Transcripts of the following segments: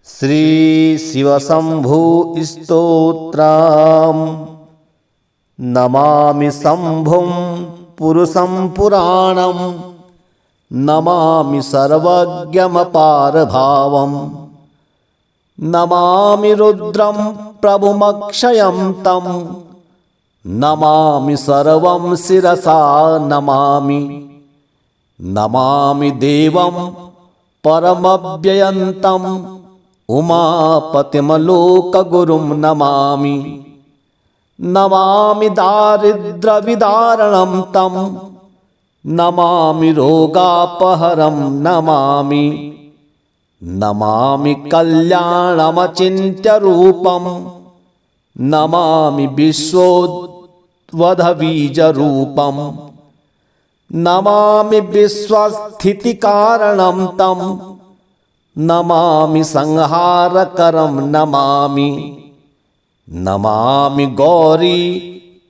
श्री शिवशंभु स्तोत्रम् नमामि शंभुं पुरुषं पुराणं नमामि सर्वज्ञमपारभावं नमामि रुद्रं प्रभुमक्षयं तं नमामि सर्वं शिरसा नमामि नमामि देवं परमव्ययन्तं उमापतिमलोकगुरुं नमामि नमामि दारिद्र्यविदारणं तं नमामि रोगापहरं नमामि नमामि कल्याणमचिन्त्यरूपं नमामि विश्वोद्वधबीजरूपं नमामि विश्वस्थितिकारणं तं नमामि संहारकरं नमामि नमामि गौरी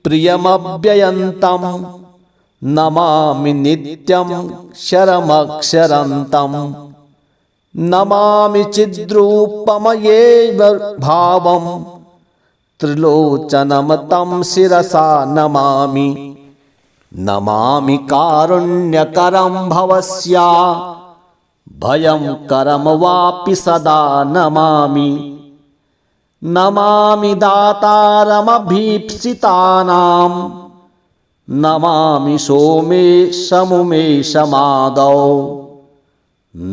प्रियमव्ययन्तं नमामि नित्यं क्षरमक्षरन्तं नमामि चिद्रूपमयेव भावं त्रिलोचनं तं शिरसा नमामि नमामि कारुण्यकरं भवस्या भयंकरं वापि सदा नमामि नमामि दातारमभीप्सितानां नमामि सोमेशमुमेशमादौ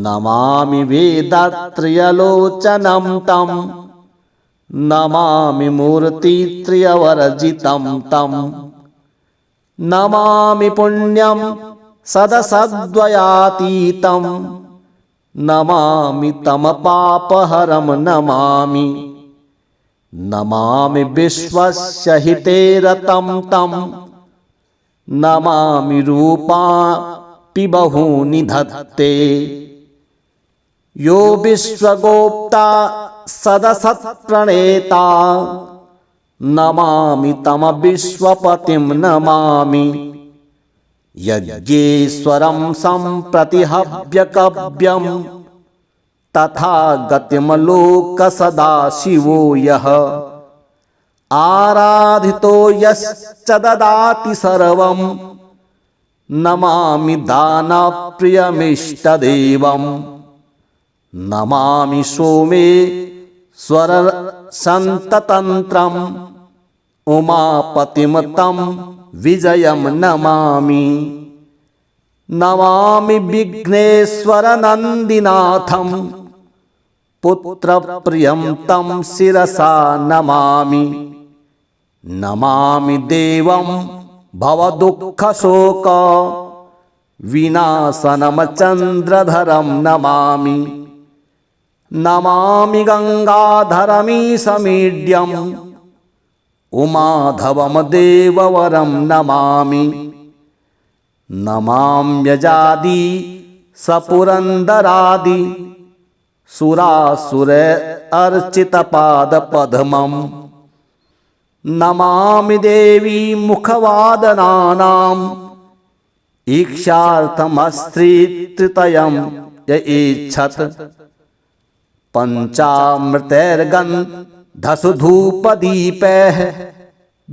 नमामि वेदत्रयलोचनं तं नमामि मूर्तित्रयवर्जितं तं नमामि पुण्यं सदसद्वयातीतं नमामि तमपापहरं नमामि नमामि विश्वस्य हिते रतं तं नमामि रूपापि बहूनि धत्ते यो विश्वगोप्ता सदसत्प्रणेता नमामि तं विश्वपतिं नमामि यज्ञेश्वरं सम्प्रतिहव्यकव्यं तथा गतिमलोक सदाशिवो यः आराधितो यश्च ददाति सर्वं नमामि दानप्रियमिष्टदेवं नमामि सोमेश्वरसन्ततन्त्रम् उमापतिं तं विजयं नमामि नमामि विघ्नेश्वरनन्दिनाथं पुत्रप्रियं तं शिरसा नमामि नमामि देवं भवदुःखशोक विनाशनं चन्द्रधरं नमामि नमामि गङ्गाधरमीशमीड्यं उमाधवं देववरं नमामि नमाम्यजादि सपुरन्दरादि सुरासुर अर्चितपादपद्मं नमामि देवी मुखवादनानां ईक्षार्थमस्त्रीतृतयं य ईच्छत् पञ्चामृतैर्गन्धसुधूपदीपैः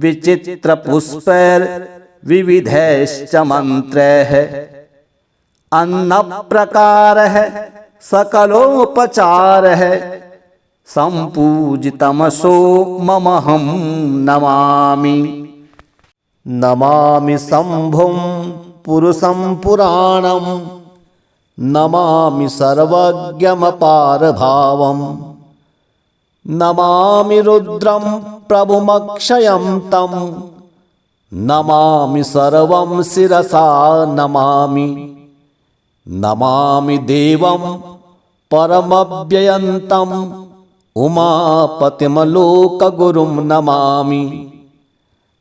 विचित्रपुष्पैर्विविधैश्च मन्त्रैः अन्नप्रकारः सकलोपचारः सम्पूजितमसो ममहं नमामि नमामि शंभुं पुरुषं पुराणं नमामि सर्वज्ञमपारभावं नमामि रुद्रं प्रभुमक्षयं तं नमामि सर्वं शिरसा नमामि नमामि देवं परमव्ययन्तं उमापतिमलोकगुरुं नमामि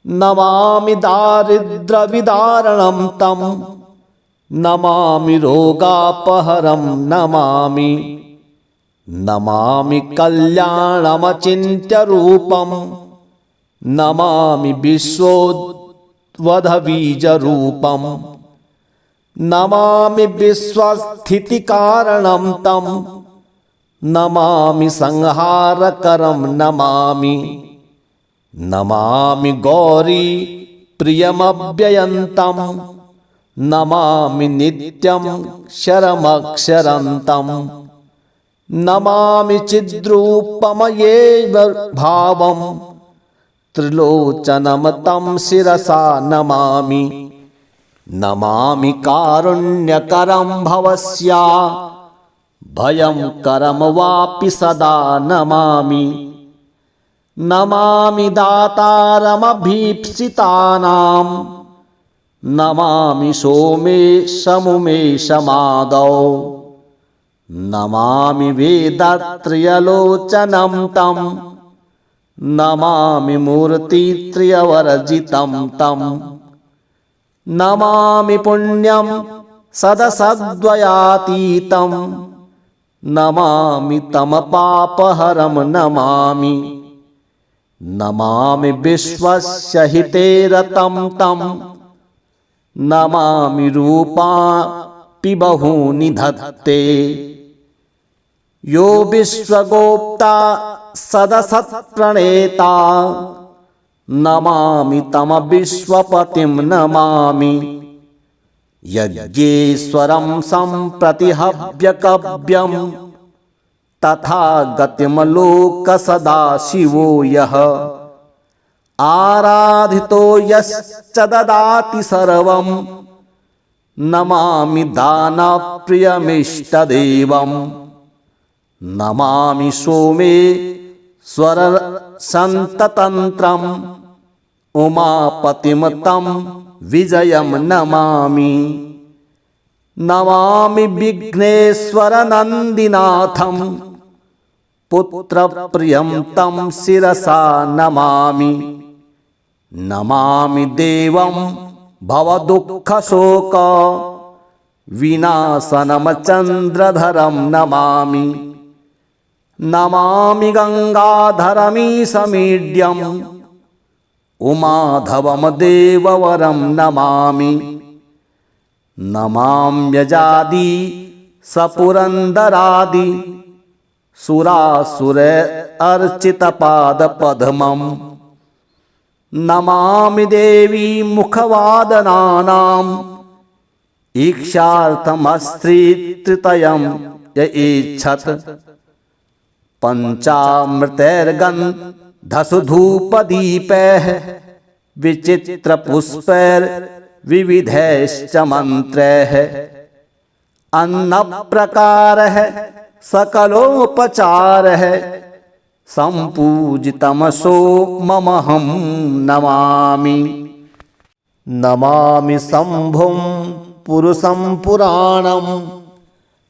नमामि दारिद्र्यविदारणं तं नमामि रोगापहरं नमामि नमामि कल्याणमचिन्त्यरूपं नमामि विश्वोद्वधबीजरूपं नमामि विश्वस्थितिकारणं तं नमामि संहारकरं नमामि नमामि गौरी प्रियमव्ययन्तं नमामि नित्यं शरमक्षरन्तं नमामि चिद्रूपमयेव भावं त्रिलोचनं तं शिरसा नमामि नमामि कारुण्यकरं भवस्या भयं करम वापि सदा नमामि नमामि दातारमभीप्सितानां नमामि सोमेशमुमेशमादौ नमामि वेदत्रयलोचनं तं नमामि मूर्तित्रयवर्जितं तं नमामि पुण्यं सदसद्वयातीतं नमामि तमपापहरं नमामि नमामि विश्वस्य हिते रतं तं नमामि रूपापि बहूनि धत्ते यो विश्वगोप्ता सदसत्प्रणेता नमामि तं विश्वपतिं नमामि यज्ञेश्वरं सम्प्रतिहव्यकव्यं तथा गतिमलोक सदा शिवो यः आराधितो यश्च ददाति सर्वं नमामि दानप्रियमिष्टदेवं नमामि सोमेश्वर सन्ततन्त्रम् उमापतिं तं विजयं नमामि नमामि विघ्नेश्वरनन्दिनाथं पुत्रप्रियं तं शिरसा नमामि नमामि देवं भवदुःखशोक विनाशनं चन्द्रधरं नमामि नमामि गङ्गाधरमीशमीड्यं उमाधवं देववरं नमामि नमाम्यजादि सपुरन्दरादि सुरासुर अर्चितपादपद्मं नमामि देवी मुखवादनानां ईक्षार्थमस्त्रीतृतयं य ईच्छत् पञ्चामृतैर्गन्धसुधूपदीपैः विचित्रपुष्पैर्विविधैश्च मन्त्रैः अन्नप्रकारः सकलोपचारः सम्पूजितमसो ममहं नमामि नमामि शम्भुं पुरुषं पुराणं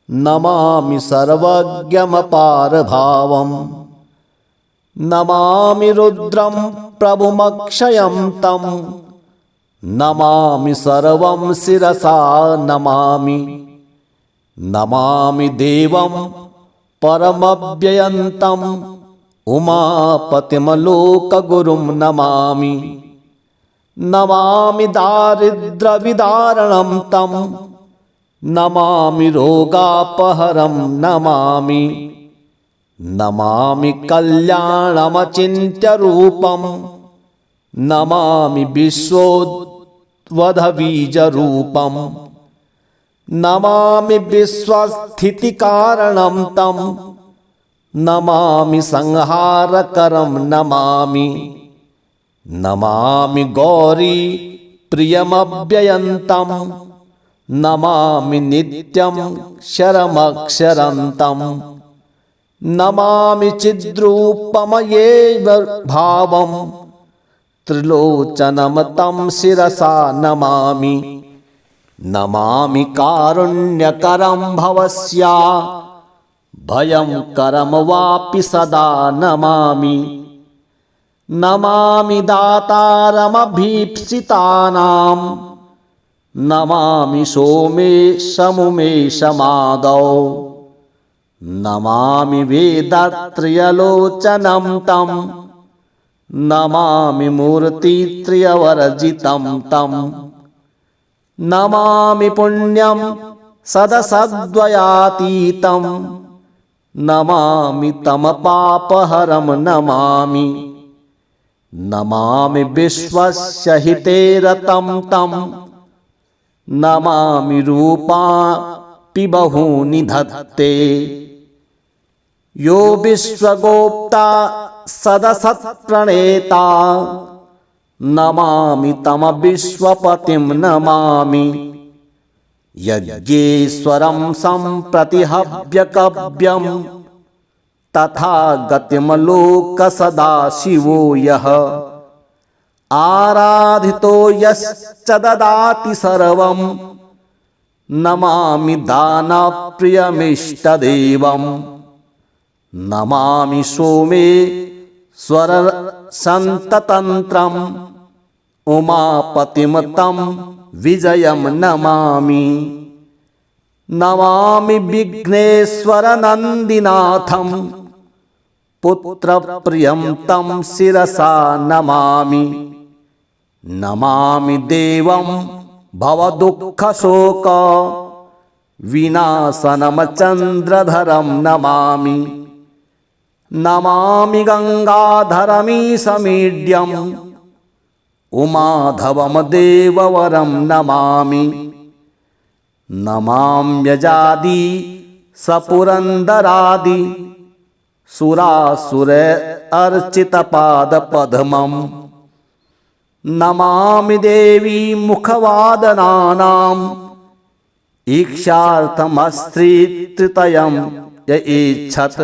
नमामि सर्वज्ञमपारभावं नमामि रुद्रं प्रभुमक्षयं तं नमामि सर्वं शिरसा नमामि नमामि देवं परमव्ययन्तं उमापतिमलोकगुरुं नमामि नमामि दारिद्र्यविदारणं तं नमामि रोगापहरं नमामि नमामि कल्याणमचिन्त्यरूपं नमामि विश्वोद्वधबीजरूपं नमामि विश्वस्थितिकारणं तं नमामि संहारकरं नमामि नमामि गौरी प्रियमव्ययन्तं नमामि नित्यं शरमक्षरन्तं नमामि चिद्रूपमयेव भावं त्रिलोचनं तं शिरसा नमामि नमामि कारुण्यकरं भवस्या भयं करम वापि सदा नमामि नमामि दातारमभीप्सितानां नमामि सोमेशमुमेशमादौ नमामि वेदत्रयलोचनं तं नमामि मूर्तित्रयवर्जितं तं नमामि पुण्यं सदसद्वयातीतं नमामि तं पापहरं नमामि नमामि विश्वस्य हिते रतं तं नमामि रूपापि बहूनि धत्ते यो विश्वगोप्ता सदसत्प्रणेता नमामि तं विश्वपतिं नमामि यज्ञेश्वरं सम्प्रति हव्यकव्यं तथा गतिमलोक सदाशिवो यः आराधितो यश्च ददाति सर्वं नमामि दानप्रियमिष्टदेवं नमामि सोमेश्वर सन्ततन्त्रम् उमापतिं तं विजयं नमामि नमामि विघ्नेश्वरनन्दिनाथं पुत्रप्रियं तं शिरसा नमामि नमामि देवं भवदुःखशोक विनाशनं चन्द्रधरं नमामि नमामि गङ्गाधरमीशमीड्यम् उमाधवं देववरं नमामि नमाम्यजादि सपुरन्दरादि सुरासुर अर्चितपादपद्मम् नमामि देवी मुखवादनानाम् ईक्षार्थमस्त्रीतृतयं य ईच्छत्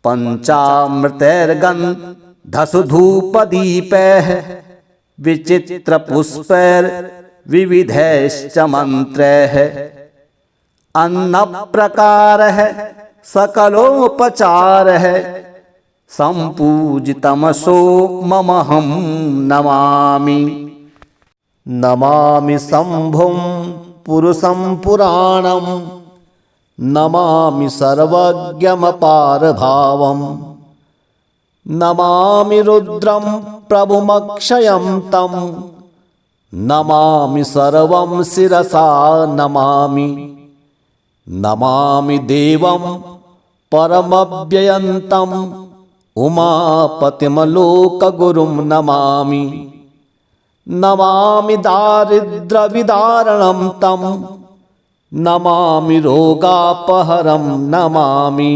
पञ्चामृतैर्गन्धसु धूपदीपैः विचित्रपुष्पैर्विविधैश्च मन्त्रैः अन्नप्रकारः सकलोपचारः सम्पूजितमसो ममहं नमामि नमामि शम्भुं पुरुषं पुराणं नमामि सर्वज्ञमपारभावं नमामि रुद्रं प्रभुमक्षयं तं नमामि सर्वं शिरसा नमामि नमामि देवं परमव्ययन्तं उमापतिमलोकगुरुं नमामि नमामि दारिद्र्यविदारणं तं नमामि रोगापहरं नमामि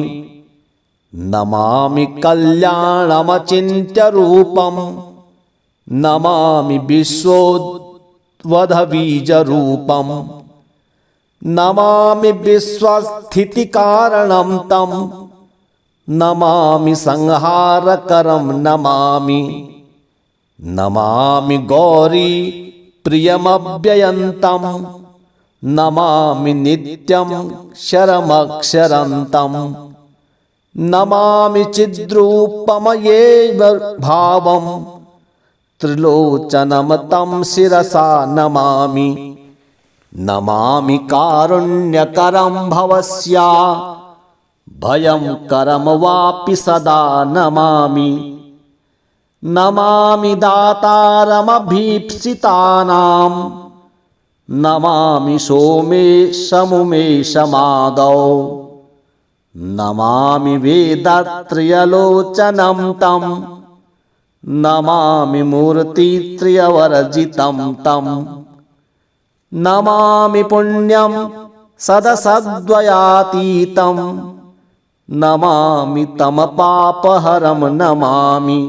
नमामि कल्याणमचिन्त्यरूपं नमामि विश्वोद्वधबीजरूपं नमामि विश्वस्थितिकारणं तं नमामि संहारकरं नमामि नमामि गौरी प्रियमव्ययन्तं नमामि नित्यं क्षरमक्षरन्तं नमामि चिद्रूपमयेव भावं त्रिलोचनं तं शिरसा नमामि नमामि कारुण्यकरं भवस्या भयं करं वापि सदा नमामि नमामि दातारमभीप्सितानां नमामि सोमेशमुमेशमादौ नमामि वेदत्रयलोचनं तं नमामि मूर्तित्रयवर्जितं तं नमामि पुण्यं सदसद्वयातीतं नमामि तं पापहरं नमामि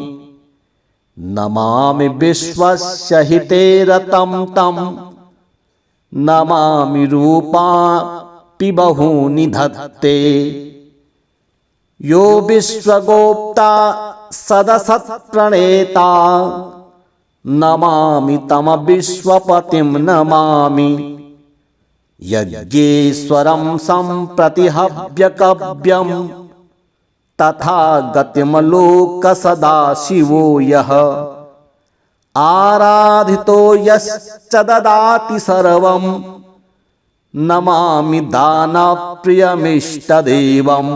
नमामि विश्वस्य हिते रतं तं नमामि रूपापि बहूनि धत्ते यो विश्वगोप्ता सदसत्प्रणेता नमामि तं विश्वपतिं नमामि यज्ञेश्वरं सम्प्रति हव्यकव्यं तथा गतिमलोक सदाशिवो यः आराधितो यश्च ददाति सर्वं नमामि दानप्रियमिष्टदेवं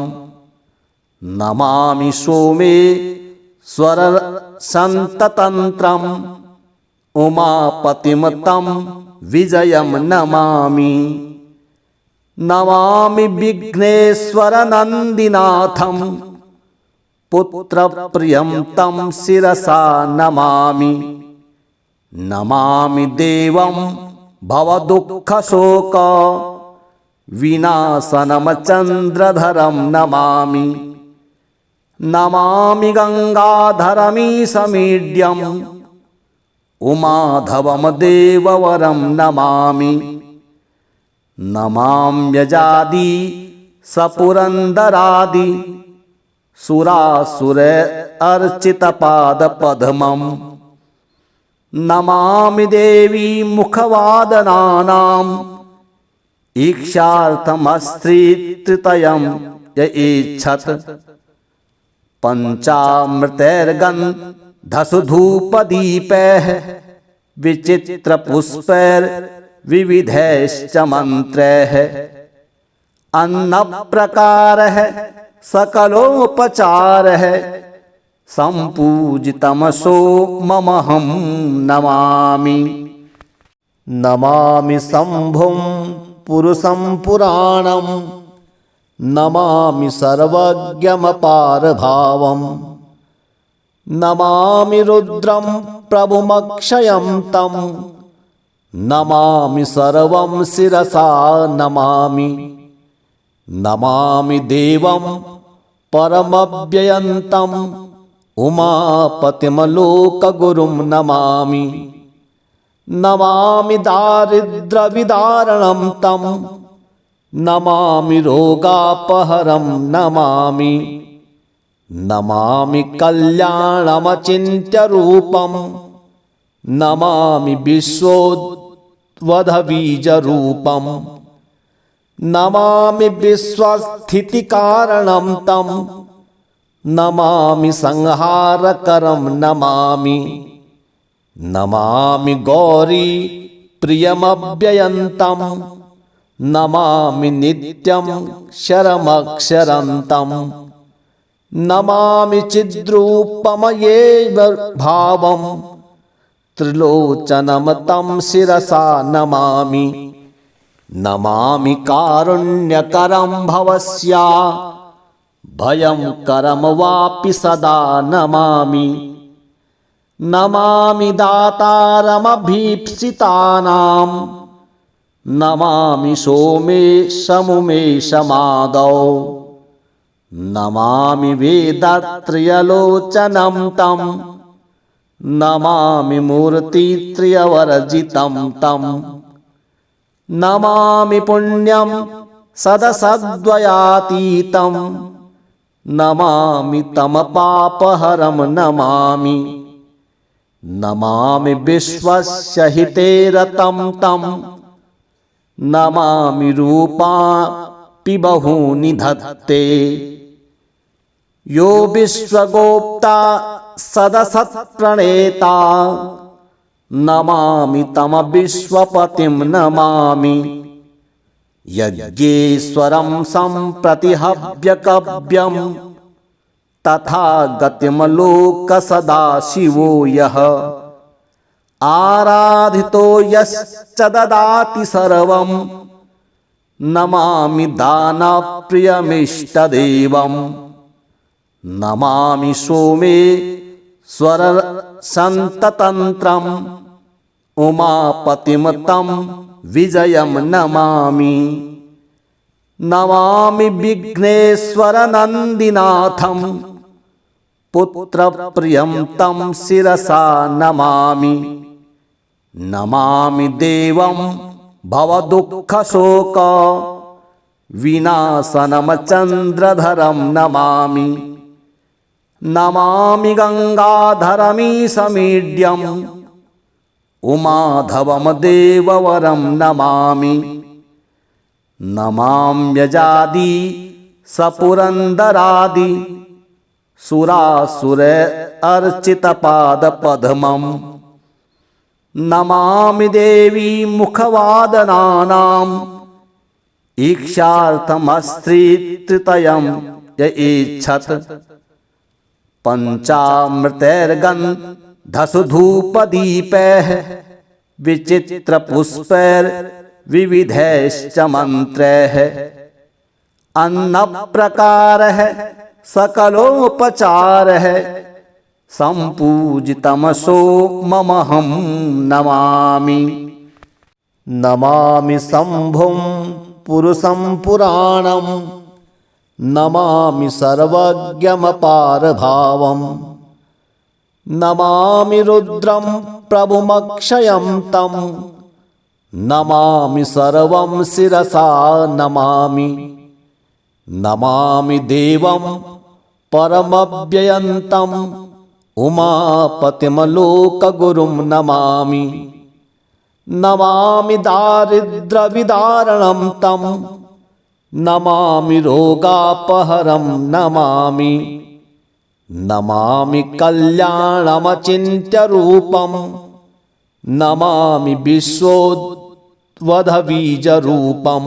नमामि सोमेश्वर सन्ततन्त्रम् उमापतिं तं विजयं नमामि नमामि विघ्नेश्वरनन्दिनाथं पुत्रप्रियं तं शिरसा नमामि। नमामि देवं भवदुःखशोक विनाशनं चन्द्रधरं नमामि। नमामि गङ्गाधरमीशमीड्यं उमाधवं देववरं नमामि। नमाम्यजादि सपुरन्दरादि सुरासुर अर्चितपादपद्मं। नमामि देवी मुखवादनानां इक्षार्थमस्त्रीतृतयं य इच्छत्। पञ्चामृतैर्गन्धसु धूपदीपैः विचित्रपुष्पैर्विविधैश्च मन्त्रैः। अन्नप्रकारः सकलोपचारः सम्पूजितमसो ममहं नमामि। नमामि शम्भुं पुरुषं पुराणं नमामि सर्वज्ञमपारभावं। नमामि रुद्रं प्रभुमक्षयं तं नमामि सर्वं शिरसा नमामि। नमामि देवं परमव्ययन्तं उमापतिमलोकगुरुं नमामि। नमामि दारिद्र्यविदारणं तं नमामि रोगापहरं नमामि। नमामि कल्याणमचिन्त्यरूपं नमामि विश्वोद्वधबीजरूपं। नमामि विश्वस्थितिकारणं तं नमामि संहारकरं नमामि। नमामि गौरी प्रियमव्ययन्तं नमामि नित्यं शरमक्षरन्तं। नमामि चिद्रूपमयेव भावं त्रिलोचनं तं शिरसा नमामि। नमामि कारुण्यकरं भवस्या भयंकरं वापि सदा नमामि। नमामि दातारमभीप्सितानां नमामि सोमेशमुमेशमादौ। नमामि वेदत्रयलोचनं तं नमामि मूर्तित्रयवर्जितं तं। नमामि पुण्यं सदसद्वयातीतं नमामि तं पापहरं नमामि। नमामि विश्वस्य हिते रतं तं नमामि रूपापि बहूनि धत्ते। यो विश्वगोप्ता सदसत्प्रणेता नमामि तं विश्वपतिं नमामि। यज्ञेश्वरं सम्प्रतिहव्यकव्यं तथा गतिमलोक सदाशिवो यः। आराधितो यश्च ददाति सर्वं नमामि दानप्रियमिष्टदेवं। नमामि सोमेश्वरसन्ततन्त्रम् उमापतिं तं विजयं नमामि। नमामि विघ्नेश्वरनन्दिनाथं पुत्रप्रियं तं शिरसा नमामि। नमामि देवं भवदुःखशोक विनाशनं चन्द्रधरं नमामि। नमामि गङ्गाधरमीशमीड्यं उमाधवं देववरं नमामि। नमाम्यजादि सपुरन्दरादि सुरासुर अर्चितपादपद्मं। नमामि देवी मुखवादनानां इक्षार्थमस्त्रीतृतयं य इच्छत्। पञ्चामृतैर्गन्धसु धूपदीपैः विचित्रपुष्पैर्विविधैश्च विविधैश्च मंत्रैः अन्नप्रकारः सकलोपचारः सम्पूजितमसो ममहं नमामि। नमामि शम्भुं पुरुषं पुराणं नमामि सर्वज्ञमपारभावं नमामि रुद्रं प्रभुमक्षयं तं नमामि सर्वं शिरसा नमामि। नमामि देवं परमव्ययन्तं उमापतिमलोकगुरुं नमामि। नमामि दारिद्र्यविदारणं तं नमामि रोगापहरं नमामि। नमामि कल्याणमचिन्त्यरूपं नमामि विश्वोद्वधबीजरूपं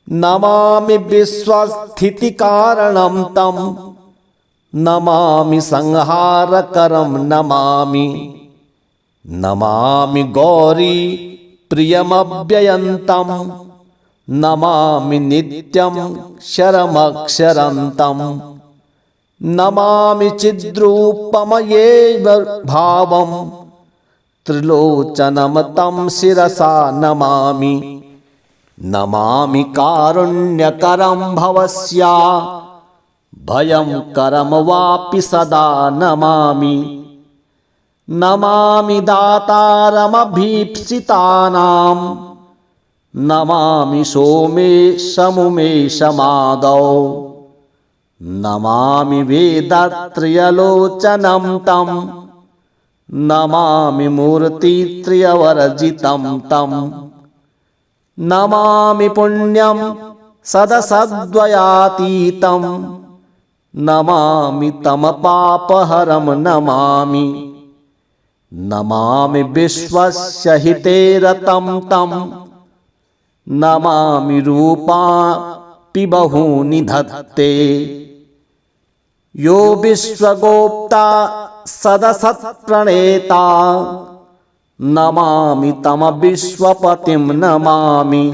नमामि विश्वस्थितिकारणं तं नमामि संहारकरं नमामि। नमामि गौरी प्रियमव्ययन्तं नमामि नित्यं शरमक्षरन्तं नमामि चिद्रूपमयेव भावं त्रिलोचनं तं शिरसा नमामि। नमामि कारुण्यकरं भवस्या भयंकरं वापि सदा नमामि। नमामि दातारमभीप्सितानां नमामि सोमेशमुमेशमादौ नमामि वेदत्रयलोचनं तं नमामि मूर्तित्रयवर्जितं तं नमामि पुण्यं सदसद्वयातीतं नमामि तमपापहरं नमामि। नमामि विश्वस्य हिते रतं तं नमामि रूपापि बहूनि धत्ते यो विश्वगोप्ता सदसत्प्रणेता नमामि तं विश्वपतिं नमामि।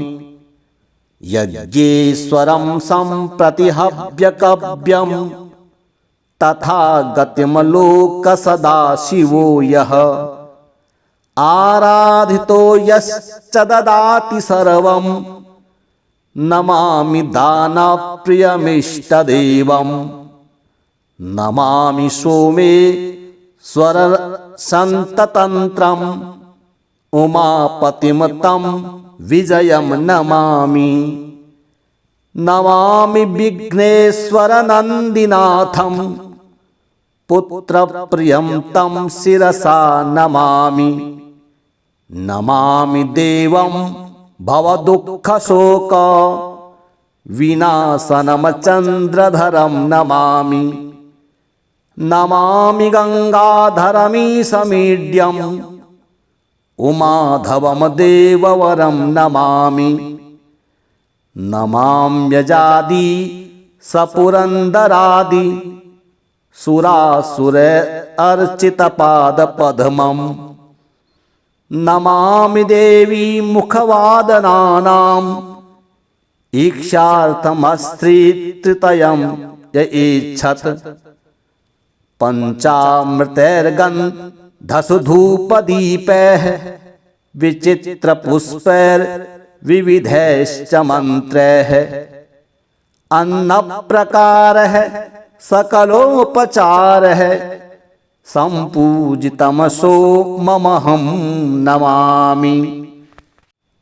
यज्ञेश्वरं सम्प्रतिहव्यकव्यं तथा गतिमलोक सदाशिवो यः आराधितो यश्च ददाति सर्वं नमामि दानप्रियमिष्टदेवं नमामि सोमेश्वरसन्ततन्त्रम् उमापतिं तं विजयं नमामि। नमामि विघ्नेश्वरनन्दिनाथं पुत्रप्रियं तं शिरसा नमामि। नमामि देवं भवदुःखशोक विनाशनं चन्द्रधरं नमामि। नमामि गङ्गाधरमीशमीड्यं उमाधवं देववरं नमामि। नमाम्यजादि सपुरन्दरादि सुरासुर अर्चितपादपद्मं नमामि देवी मुखवादनानाम् ईक्षार्थमस्त्रीतृतयं य इच्छत् पञ्चामृतैर्गन्धसुधूपदीपैः विचित्रपुष्पैर्विविधैश्च मन्त्रैः अन्नप्रकारः सकलोपचारः सम्पूजितमसो ममहं नमामि।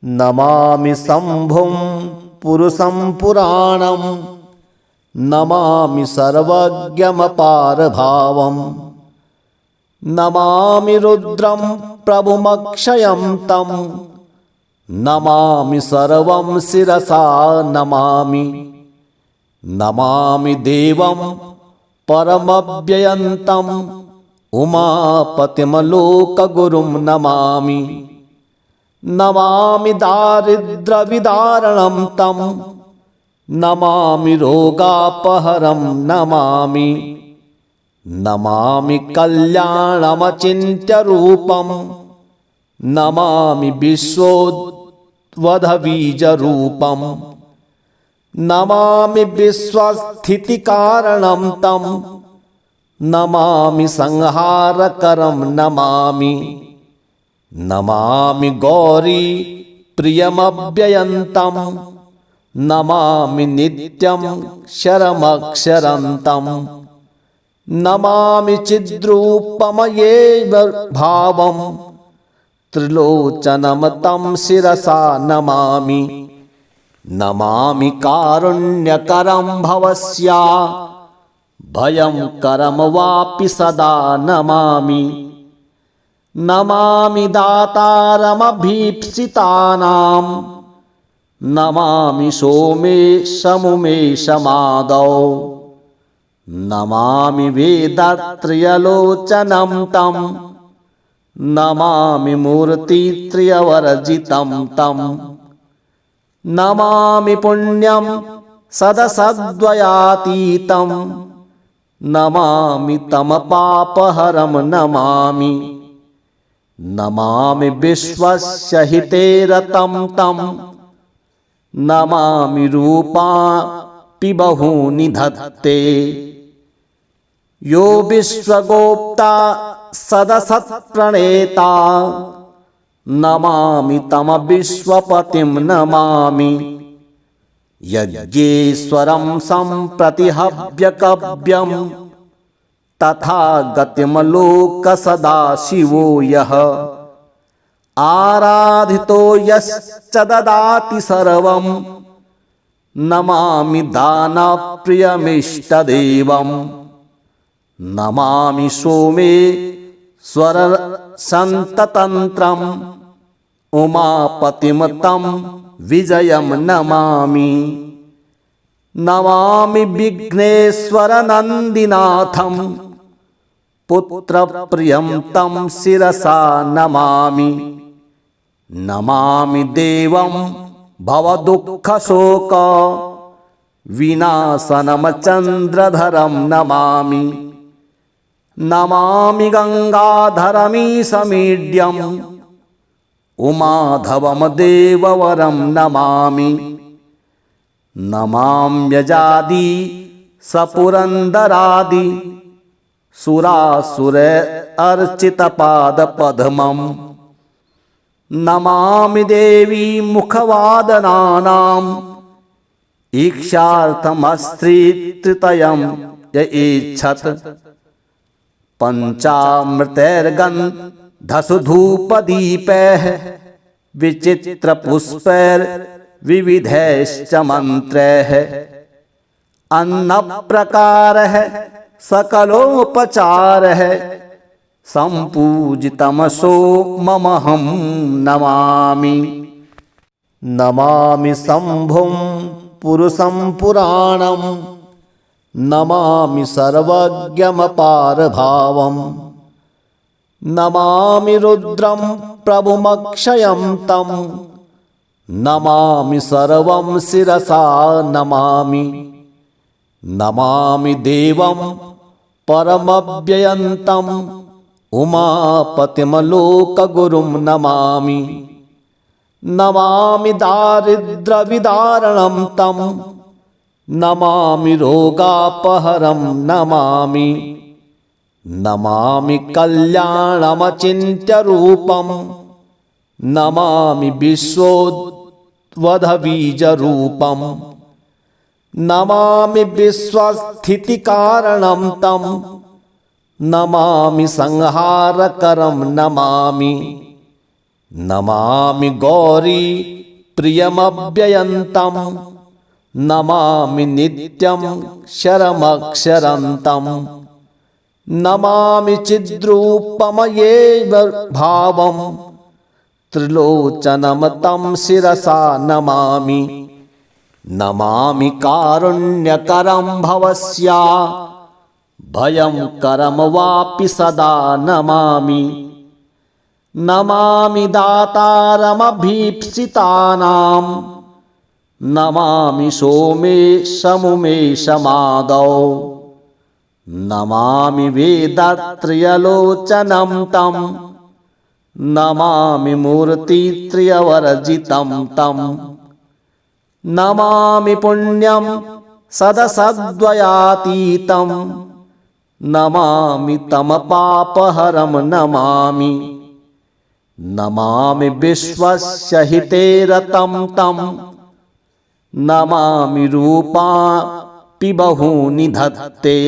नमामि शम्भुं पुरुषं पुराणं नमामि सर्वज्ञमपारभावं नमामि रुद्रं प्रभुमक्षयं तं नमामि सर्वं शिरसा नमामि। नमामि देवं परमव्ययन्तं उमापतिमलोकगुरुं नमामि। नमामि दारिद्र्यविदारणं तं नमामि रोगापहरं नमामि। नमामि कल्याणमचिन्त्यरूपं नमामि विश्वोद्वधबीजरूपं विश्वोत्वधबीजरूपं नमामि विश्वस्थितिकारणं तं नमामि संहारकरं नमामि नमामि गौरी प्रियमव्ययन्तं नमामि नित्यं क्षरमक्षरन्तं नमामि चिद्रूपमयेव भावं त्रिलोचनं तं शिरसा नमामि नमामि कारुण्यकरं भवस्या भयंकरं वापि सदा नमामि नमामि दातारमभीप्सितानां नमामि सोमेशमुमेशमादौ नमामि वेदत्रयलोचनं तं नमामि मूर्तित्रयवर्जितं तं नमामि पुण्यं सदसद्वयातीतं नमामि तमपापहरं नमामि नमामि विश्वस्य हितेरतं तं नमामि रूपापि बहूनि धत्ते यो विश्वगोप्ता सदसत्प्रणेता नमामि तम विश्वपतिं नमामि यज्ञेश्वरं सम्प्रतिहव्यकव्यं तथा गतिमलोक सदाशिवो यः आराधितो यश्च ददाति सर्वं नमामि दानप्रियमिष्टदेवं नमामि सोमेश्वरसन्ततन्त्रम् उमापतिं तं विजयं नमामि नमामि विघ्नेश्वरनन्दिनाथं पुत्रप्रियं तं शिरसा नमामि नमामि देवं भवदुःखशोक विनाशनं चन्द्रधरं नमामि नमामि गङ्गाधरमीशमीड्यम् उमाधवं देववरं नमामि नमाम्यजादि सपुरन्दरादि सुरासुर अर्चितपादपद्मं नमामि देवी मुखवादनानाम् ईक्षार्थमस्त्रीतृतयं य इच्छत् पञ्चामृतैर्गन्धसुधूपदीपैः विचित्रपुष्पैर्विविधैश्च मन्त्रैः अन्नप्रकारः सकलोपचारः सम्पूजितमसो ममहं नमामि नमामि शम्भुं पुरुषं पुराणं नमामि सर्वज्ञमपारभावं नमामि रुद्रं प्रभुमक्षयं तं नमामि सर्वं शिरसा नमामि नमामि देवं परमव्ययन्तं उमापतिमलोकगुरुं नमामि नमामि दारिद्र्यविदारणं तं नमामि रोगापहरं नमामि नमामि कल्याणमचिन्त्यरूपं नमामि विश्वोत्वधबीजरूपं नमामि विश्वस्थितिकारणं तं नमामि संहारकरं नमामि नमामि गौरी प्रियमव्ययन्तं नमामि नित्यं क्षरमक्षरन्तं नमामि चिद्रूपमयेव भावं त्रिलोचनं तं शिरसा नमामि नमामि कारुण्यकरं भवस्या भयंकरं वापि सदा नमामि नमामि दातारमभीप्सितानां नमामि सोमेशमुमेशमादौ नमामि वेदत्रयलोचनं तं नमामि मूर्तित्रयवर्जितं तं नमामि पुण्यं सदसद्वयातीतं नमामि तमपापहरं नमामि नमामि विश्वस्य हिते रतं तं नमामि रूपापि बहूनि धत्ते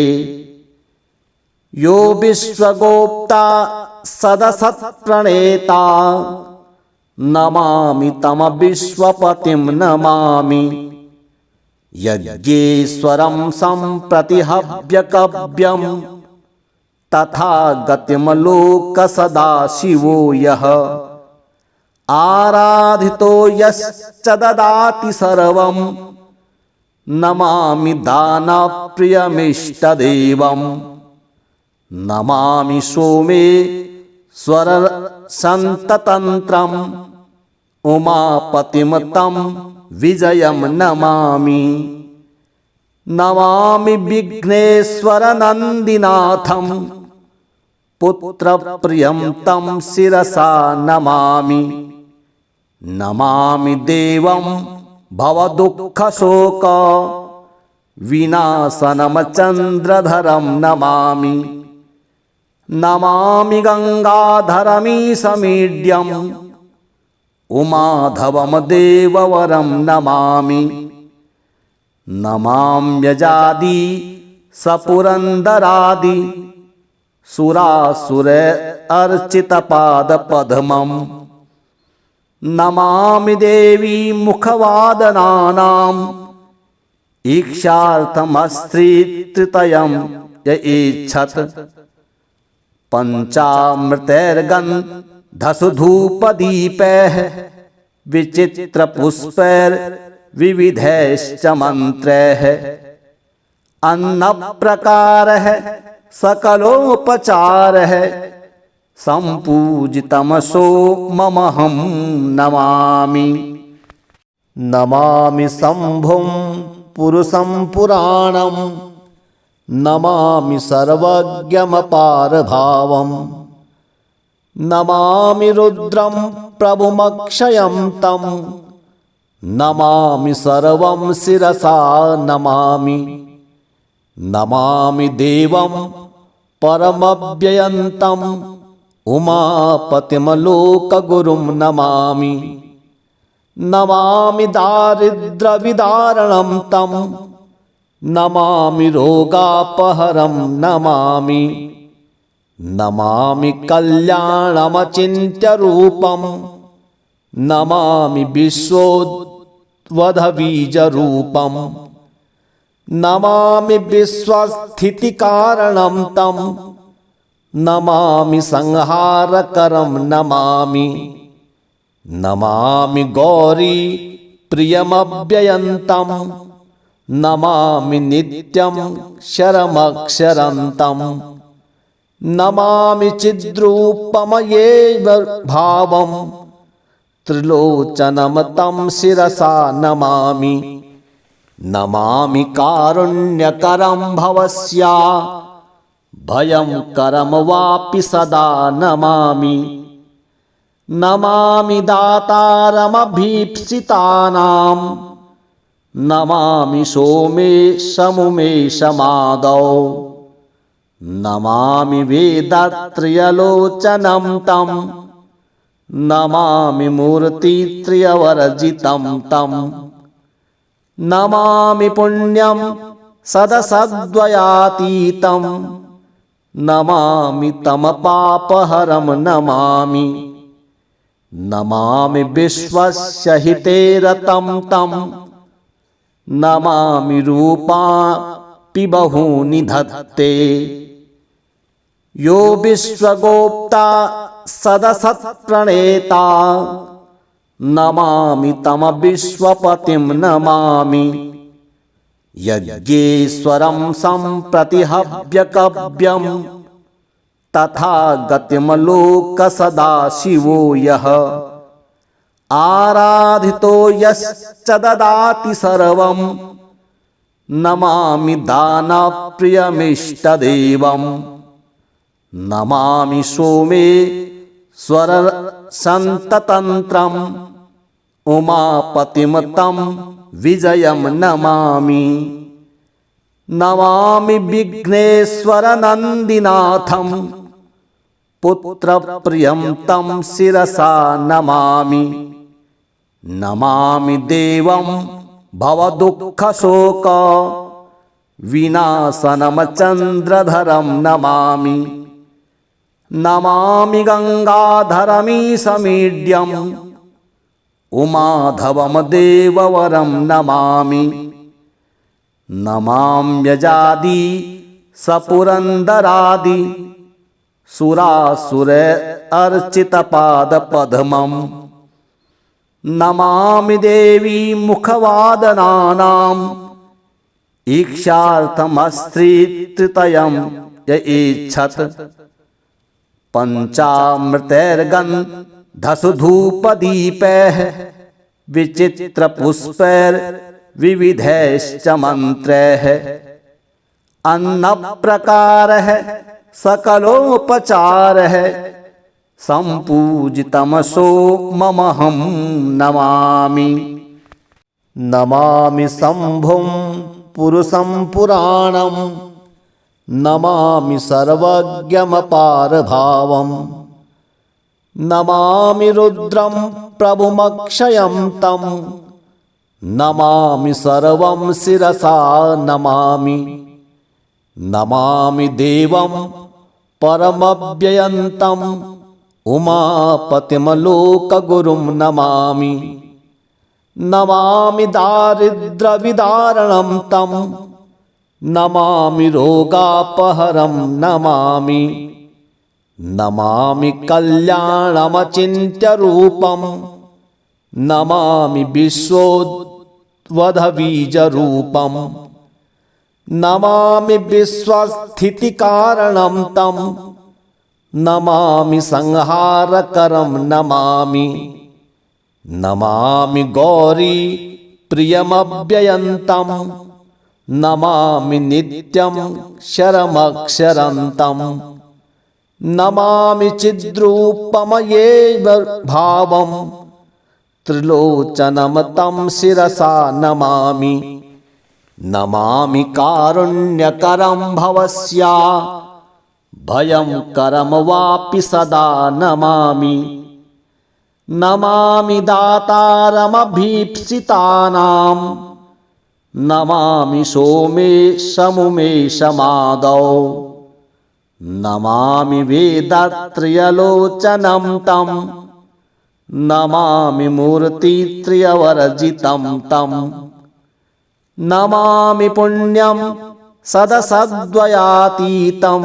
यो विश्वगोप्ता सदसत्प्रणेता नमामि तम विश्वपतिं नमामि यज्ञेश्वरं सम्प्रतिहव्यकव्यं तथा गतिमलोक सदाशिवो यः आराधितो यश्च ददाति सर्वं नमामि दानप्रियमिष्टदेवं नमामि सोमेश्वरसन्ततन्त्रम् उमापतिं तं विजयं नमामि नमामि विघ्नेश्वरनन्दिनाथं पुत्रप्रियं तं शिरसा नमामि नमामि देवं भवदुःखशोक विनाशनं चन्द्रधरं नमामि नमामि गङ्गाधरमीशमीड्यम् उमाधवं देववरं नमामि नमाम्यजादि सपुरन्दरादि सुरासुर अर्चितपादपद्मं नमामि देवी मुखवादनानाम् ईक्षार्थमस्त्रीतृतयं य इच्छत् पञ्चामृतैर्गन्धसुधूपदीपैः विचित्रपुष्पैर्विविधैश्च मन्त्रैः अन्नप्रकारः सकलोपचारः सम्पूजितमसो ममहं नमामि नमामि शम्भुं पुरुषं पुराणं नमामि सर्वज्ञमपारभावं नमामि रुद्रं प्रभुमक्षयं तं नमामि सर्वं शिरसा नमामि नमामि देवं परमव्ययन्तं उमापतिमलोकगुरुं नमामि नमामि दारिद्र्यविदारणं तं नमामि रोगापहरं नमामि नमामि कल्याणमचिन्त्यरूपं नमामि विश्वोद्वधबीजरूपं नमामि विश्वस्थितिकारणं तं नमामि संहारकरं नमामि नमामि गौरी प्रियमव्ययन्तं नमामि नित्यं शरमक्षरन्तं नमामि चिद्रूपमयेव भावं त्रिलोचनं तं शिरसा नमामि नमामि कारुण्यकरं भवस्या भयंकरं वापि सदा नमामि नमामि दातारमभीप्सितानां नमामि सोमेशमुमेशमादौ नमामि वेदत्रयलोचनं तं नमामि मूर्तित्रयवर्जितं तं नमामि पुण्यं सदसद्वयातीतं नमामि तमपापहरं नमामि नमामि विश्वस्य हिते रतं तं नमामि रूपापि बहूनि धत्ते यो विश्वगोप्ता सदसत्प्रणेता नमामि तम विश्वपतिं नमामि यज्ञेश्वरं सम्प्रतिहव्यकव्यं तथा गतिमलोक सदाशिवो यः आराधितो यश्च ददाति सर्वं नमामि दानप्रियमिष्टदेवं नमामि स्वर संततंत्रम उमापतिम तम विजयम नमामि। नमामि विघ्नेश्वर नंदिनाथम पुत्र प्रियम तम शिरसा नमामि। नमामि देवं भवदुःखशोक विनाशनम चंद्रधरम नमामि। नमामि गंगाधरमीशमीड्यम उमाधवम देववरम नमामि। नमाम्यजादि सपुरंदरादि सुरासुर अर्चित पाद पद्मम्। नमामि देवी मुखवादनानाम् ईक्षार्थमस्त्रीतृतयं य इच्छत। पंचामृतैर्गन्धसु धूपदीपैः विचित्रपुष्पैर्विविधैश्च मन्त्रैः अन्नप्रकारः सकलोपचारः सम्पूजितमसो ममहं नमामि। नमामि शम्भुं पुरुषं पुराणं नमामि सर्वज्ञमपारभावं। नमामि रुद्रं प्रभुमक्षयं तं नमामि सर्वं शिरसा नमामि। नमामि देवं परमव्ययन्तं उमापतिमलोकगुरुं नमामि। नमामि दारिद्र्यविदारणं तं नमामि रोगापहरं नमामि। नमामि कल्याणमचिन्त्यरूपं नमामि विश्वोद्वधबीजरूपं। नमामि विश्वस्थितिकारणं तं नमामि संहारकरं नमामि। नमामि गौरी प्रियमव्ययन्तं नमामि नित्यं शरमक्षरन्तं। नमामि चिद्रूपमयेव भावं त्रिलोचनं तं शिरसा नमामि। नमामि कारुण्यकरं भवस्या भयंकरं वापि सदा नमामि। नमामि दातारमभीप्सितानां नमामि सोमेशमुमेशमादौ। नमामि वेदत्रयलोचनं तं नमामि मूर्तित्रयवर्जितं तं। नमामि पुण्यं सदसद्वयातीतं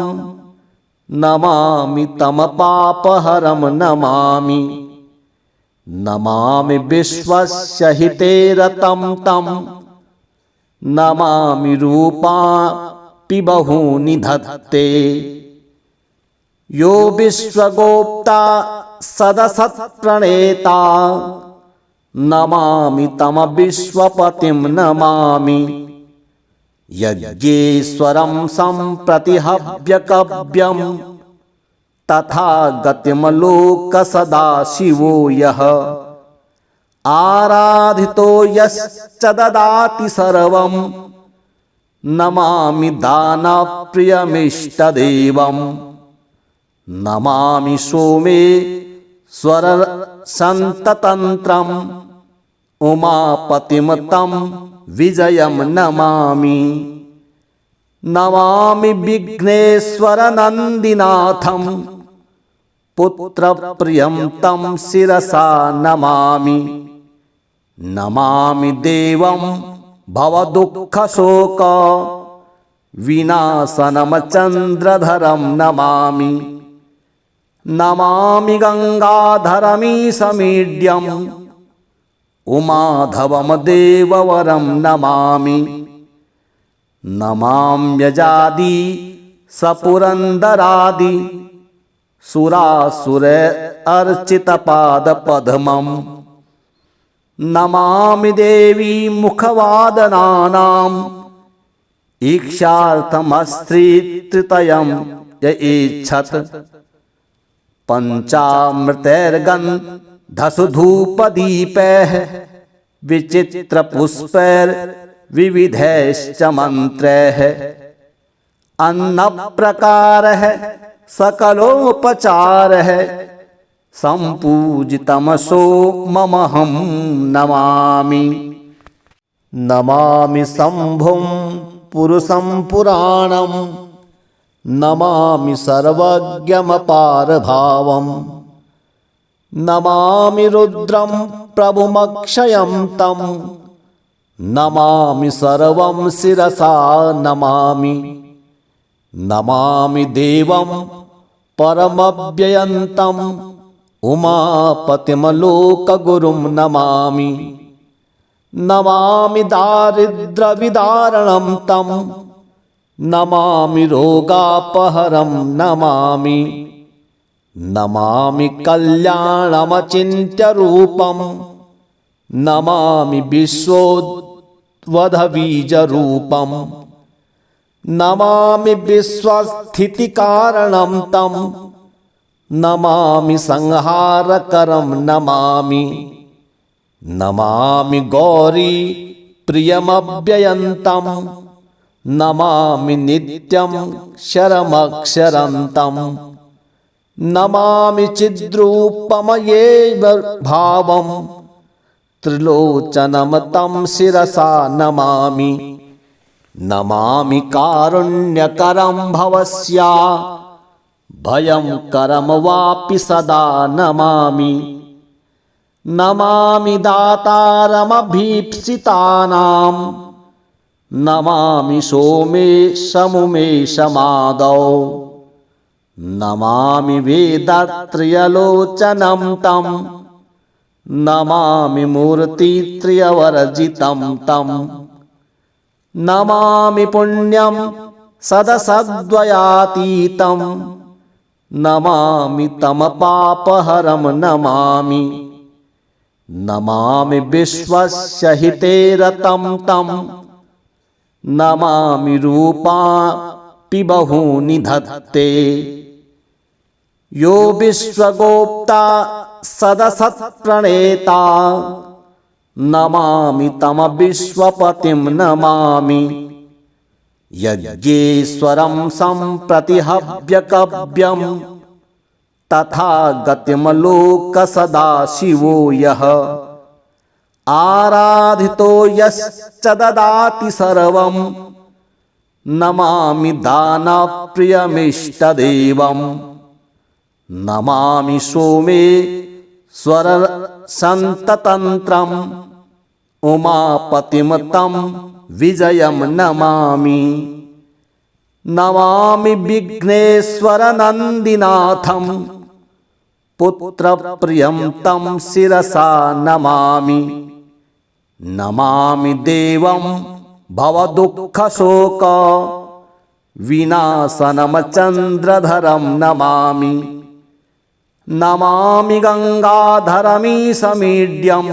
नमामि तमपापहरं नमामि। नमामि विश्वस्य हितेरतं तं नमामि रूपापि बहूनि धत्ते। यो विश्वगोप्ता सदसत्प्रणेता नमामि तम विश्वपतिं नमामि। यज्ञेश्वरं सम्प्रतिहव्यकव्यं तथा गतिमलोक सदा शिवो यः। आराधितो यश्च ददाति सर्वं नमामि दानप्रियमिष्टदेवं। नमामि सोमेश्वर संततंत्रम उमापतिम तं विजयं नमामि। नमामि विघ्नेश्वर नंदिनाथं पुत्र प्रियं तं शिरसा नमामि। नमामि देवं भवदुःखशोक विनाशनम चंद्रधरं नमामि। नमामि गंगाधरमीशमीड्यम उमाधवम देववरं नमामि। नमाम्यजादि सपुरंदरादि सुरासुर अर्चित पाद पद्मम्। नमामि देवी मुखवादनानाम् ईक्षार्थमस्त्रीतृतयं य इच्छत। पञ्चामृतैर्गन्धसुधूपदीपैः विचित्रपुष्पैर्विविधैश्च मन्त्रैः अन्नप्रकारः सकलोपचारः सम्पूजितमसो ममहं नमामि। नमामि शम्भुं पुरुषं पुराणं नमामि सर्वज्ञमपारभावं नमामि रुद्रं प्रभुमक्षयं तं नमामि सर्वं शिरसा नमामि। नमामि देवं परमव्ययन्तं उमापतिमलोकगुरुं नमामि। नमामि दारिद्र्यविदारणं तं नमामि रोगापहरं नमामि। नमामि कल्याणमचिन्त्यरूपं नमामि विश्वोद्वधबीजरूपं नमामि विश्वस्थितिकारणं तं नमामि संहारकरं नमामि। नमामि गौरी प्रियमव्ययन्तं नमामि नित्यं क्षरमक्षरन्तं नमामि चिद्रूपमयेव भावं त्रिलोचनं तं शिरसा नमामि। नमामि कारुण्यकरं भवस्या भयंकरं वापि सदा नमामि। नमामि दातारमभीप्सितानां नमामि सोमेशमुमेशमादौ नमामि वेदत्रयलोचनं तं नमामि मूर्तित्रयवर्जितं तं नमामि पुण्यं सदसद्वयातीतं नमामि तमपापहरं नमामि। नमामि विश्वस्य हिते रतं तं नमामि रूपापि बहूनि धत्ते यो विश्वगोप्ता सदसत्प्रणेता नमामि तं विश्वपतिं नमामि। यज्ञेश्वरं सम्प्रतिहव्यकव्यं तथा गतिमलोक सदाशिवो यः आराधितो यश्च ददाति सर्वं नमामि दानप्रियमिष्टदेवं। नमामि सोमेश्वरसन्ततन्त्रं उमापतिं तं विजयं नमामि। नमामि विघ्नेश्वरनन्दिनाथं पुत्रप्रियं तं शिरसा नमामि। नमामि देवं भवदुःखशोक विनाशनं चन्द्रधरं नमामि। नमामि गङ्गाधरमीशमीड्यं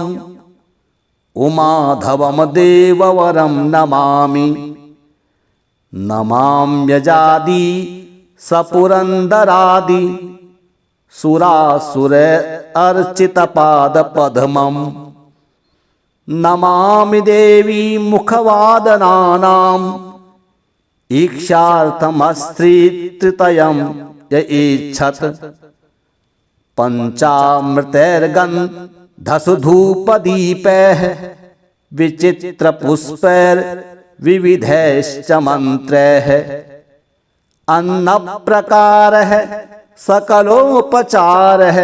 उमाधवं देववरं नमामि। नमाम्यजादि सपुरन्दरादि सुरासुर अर्चितपादपद्मं नमामि देवी मुखवादनानां ईक्षार्थमस्त्रीतृतयं य ईच्छत् पञ्चामृतैर्गन्धसुधूपदीपैः विचित्रपुष्पैर्विविधैश्च मन्त्रैः अन्नप्रकारः सकलोपचारः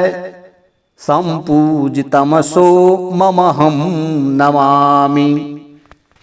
सम्पूजितमसो ममहं नमामि।